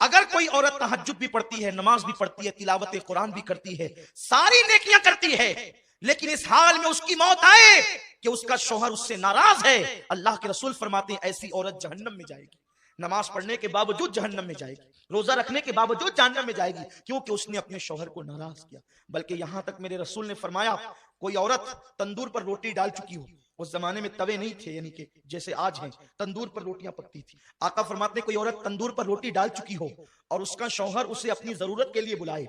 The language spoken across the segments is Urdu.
اگر کوئی عورت تہجد بھی پڑھتی ہے, نماز بھی پڑھتی ہے, تلاوت قرآن بھی کرتی ہے, ساری نیکیاں کرتی ہے, لیکن اس حال میں اس کی موت آئے کہ اس کا شوہر اس سے ناراض ہے, اللہ کے رسول فرماتے ہیں ایسی عورت جہنم میں جائے گی. نماز پڑھنے کے باوجود جہنم میں جائے گی, روزہ رکھنے کے باوجود جہنم میں جائے گی, کیونکہ اس نے اپنے شوہر کو ناراض کیا. بلکہ یہاں تک میرے رسول نے فرمایا کوئی عورت تندور پر روٹی ڈال چکی ہو, اس زمانے میں توے نہیں تھے یعنی کہ جیسے آج ہیں, تندور پر روٹیاں پکتی تھی. آقا فرماتے ہیں کوئی عورت تندور پر روٹی ڈال چکی ہو اور اس کا شوہر اسے اپنی ضرورت کے لیے بلائے,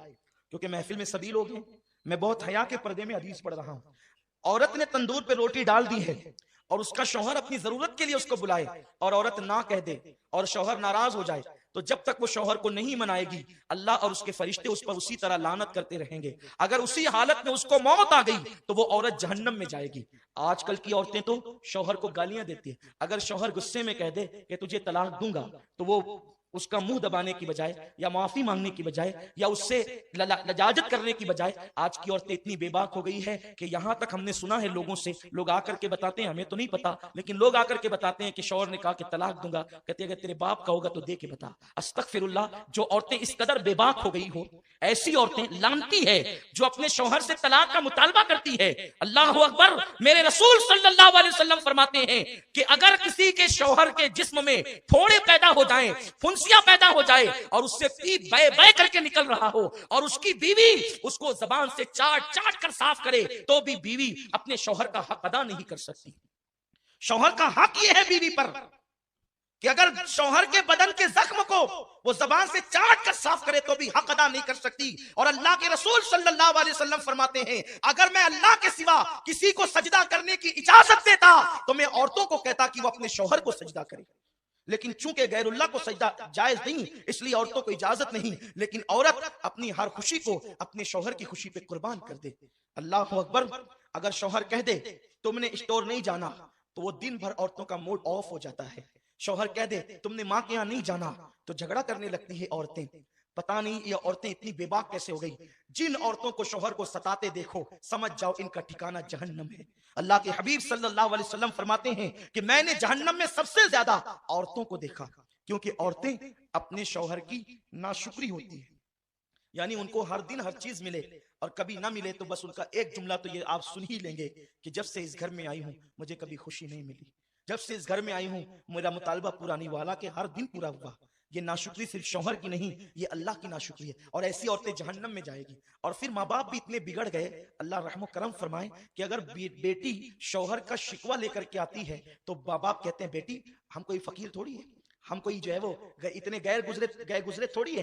کیونکہ محفل میں سبھی لوگ ہیں, میں بہت حیا کے پردے میں حدیث پڑھ رہا ہوں. عورت نے تندور پہ روٹی ڈال دی ہے اور اس کا شوہر اپنی ضرورت کے لیے اس کو بلائے اور عورت نہ کہہ دے اور شوہر ناراض ہو جائے, تو جب تک وہ شوہر کو نہیں منائے گی اللہ اور اس کے فرشتے اس پر اسی طرح لعنت کرتے رہیں گے. اگر اسی حالت میں اس کو موت آ گئی تو وہ عورت جہنم میں جائے گی. آج کل کی عورتیں تو شوہر کو گالیاں دیتی ہیں. اگر شوہر غصے میں کہہ دے کہ تجھے طلاق دوں گا تو وہ اس کا منہ دبانے کی بجائے یا معافی مانگنے کی بجائے یا اس سے لجاجت کرنے کی بجائے, آج کی عورتیں اتنی بے باک ہو گئی ہے کہ یہاں تک ہم نے سنا ہے لوگوں سے, لوگ آ کر کے بتاتے ہیں, ہمیں تو نہیں پتا, لیکن لوگ آ کر کے بتاتے ہیں کہ شوہر نے کہا کہ طلاق دوں گا, کہتے ہیں اگر تیرے باپ کا ہوگا تو دے کے بتا. استغفر اللہ, جو عورتیں اس قدر بے باک ہو گئی ہو, ایسی عورتیں لعنتی ہے جو اپنے شوہر سے طلاق کا مطالبہ کرتی ہے. اللہ اکبر, میرے رسول صلی اللہ علیہ وسلم فرماتے ہیں کہ اگر کسی کے شوہر کے جسم میں پھوڑے پیدا ہو جائیں, پھنسیاں پیدا ہو جائے اور اس سے پیپ بے بے کر کے نکل رہا ہو اور اس کی بیوی اس کو زبان سے چاٹ چاٹ کر صاف کرے, تو بھی بیوی اپنے شوہر کا حق ادا نہیں کر سکتی. شوہر کا حق یہ ہے بیوی پر کہ اگر شوہر کے بدن کے زخم کو وہ زبان سے چاٹ کر صاف کرے تو بھی حق ادا نہیں کر سکتی. اور اللہ کے رسول صلی اللہ علیہ وسلم فرماتے ہیں اگر میں اللہ کے سوا کسی کو سجدہ کرنے کی اجازت دیتا تو میں عورتوں کو کہتا کہ وہ اپنے شوہر کو سجدہ کرے, لیکن چونکہ غیر اللہ کو سجدہ جائز نہیں اس لیے عورتوں کو اجازت نہیں, لیکن عورت اپنی ہر خوشی کو اپنے شوہر کی خوشی پہ قربان کر دے. اللہ اکبر, اگر شوہر کہہ دے تم نے اسٹور نہیں جانا تو وہ دن بھر عورتوں کا موڈ آف ہو جاتا ہے. شوہر کہہ دے تم نے ماں کے یہاں نہیں جانا تو جھگڑا کرنے لگتی ہے عورتیں. پتہ نہیں یہ عورتیں اتنی بے باک کیسے ہو گئی. جن عورتوں کو شوہر کو ستاتے دیکھو سمجھ جاؤ ان کا ٹھکانہ جہنم ہے. اللہ کے حبیب صلی اللہ علیہ وسلم فرماتے ہیں کہ میں نے جہنم میں سب سے زیادہ عورتوں کو دیکھا, کیونکہ عورتیں اپنے شوہر کی ناشکری ہوتی ہیں. یعنی ان کو ہر دن ہر چیز ملے اور کبھی نہ ملے تو بس ان کا ایک جملہ تو یہ آپ سن ہی لیں گے کہ جب سے اس گھر میں آئی ہوں مجھے کبھی خوشی نہیں ملی, جب سے اس گھر میں آئی ہوں میرا مطالبہ پورا نہیں ہوا, کہ ہر دن پورا ہوا. یہ ناشکری صرف شوہر کی نہیں, یہ اللہ کی ناشکری ہے, اور ایسی عورتیں جہنم میں جائے گی. اور پھر ماں باپ بھی اتنے بگڑ گئے, اللہ رحم و کرم فرمائے, کہ اگر بیٹی شوہر کا شکوہ لے کر کے آتی ہے تو ماں باپ کہتے ہیں بیٹی ہم کوئی فقیر تھوڑی ہے, ہم کوئی جو ہے وہ اتنے گئے گزرے تھوڑی ہیں,